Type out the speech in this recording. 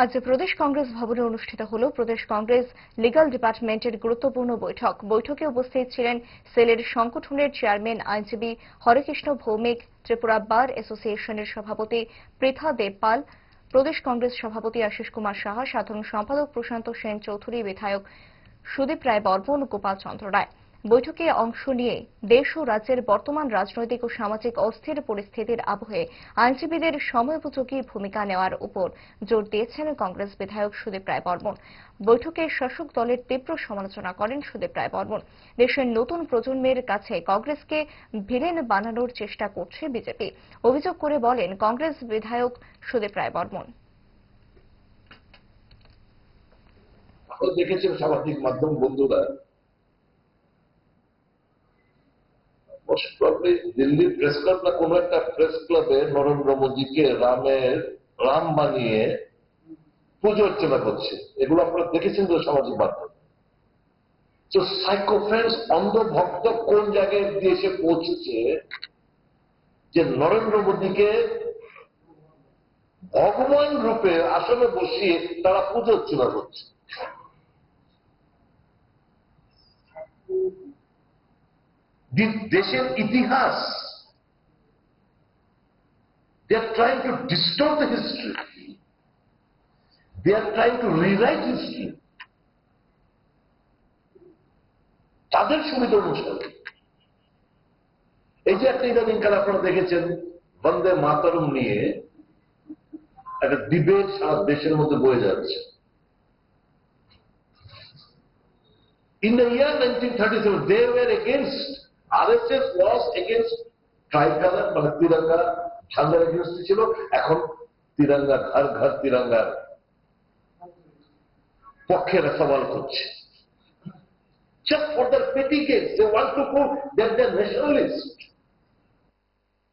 আজ প্রদেশ কংগ্রেস ভবনে অনুষ্ঠিত হল প্রদেশ কংগ্রেস লিগ্যাল ডিপার্টমেন্টের গুরুত্বপূর্ণ বৈঠক। বৈঠকে উপস্থিত ছিলেন সেলের সংগঠনের চেয়ারম্যান আইনজীবী হরেকৃষ্ণ ভৌমিক, ত্রিপুরা বার অ্যাসোসিয়েশনের সভাপতি পৃথা দেবপাল, প্রদেশ কংগ্রেস সভাপতি আশিস কুমার সাহা, সাধারণ সম্পাদক প্রশান্ত সেন চৌধুরী, বিধায়ক সুদীপ রায় বর্মন, গোপাল চন্দ্র রায়। বৈঠকে অংশ নিয়ে দেশ ও রাজ্যের বর্তমান রাজনৈতিক ও সামাজিক অস্থির পরিস্থিতির আবহে আইনজীবীদের সময়োপযোগী ভূমিকা নেওয়ার উপর জোর দিয়েছেন কংগ্রেস বিধায়ক সুদীপ রায় বর্মন। বৈঠকে শাসক দলের তীব্র সমালোচনা করেন সুদীপ রায় বর্মন। দেশের নতুন প্রজন্মের কাছে কংগ্রেসকে ভিলেন বানানোর চেষ্টা করছে বিজেপি অভিযোগ করে বলেন কংগ্রেস বিধায়ক সুদীপ রায় বর্মন। দেখেছেন সামাজিক মাধ্যম বন্ধুরা, দিল্লির প্রেস ক্লাব না কোন একটা প্রেস ক্লাবে নরেন্দ্র মোদীকে রাম বানিয়ে পুজো অর্চনা করছে। এগুলো আপনারা দেখেছেন তো সামাজিক মাধ্যম। তো সাইকোফ্রেন্স অন্ধভক্ত কোন জায়গায় দিয়ে এসে পৌঁছেছে যে নরেন্দ্র মোদীকে ভগবান রূপে আসলে বসিয়ে তারা পুজো অর্চনা করছে। দেশের ইতিহাস, they are trying to distort the history, they are trying to rewrite history তাদের সুবিধা অনুসারে। এই যে একটা ইদানিংকাল আপনারা দেখেছেন বন্দে মাতরম নিয়ে একটা ডিবেট সারা দেশের মধ্যে বয়ে যাচ্ছে। In the year 1937 they were against, RSS was against ট্রাইকালার মানে তিরঙ্গা ঝান্ডার এগেন্স্ট ছিল। এখন তিরঙ্গা ঘর ঘর তিরঙ্গার পক্ষে সওয়াল করছে। Just for their petty gains, they want to prove that they're nationalists.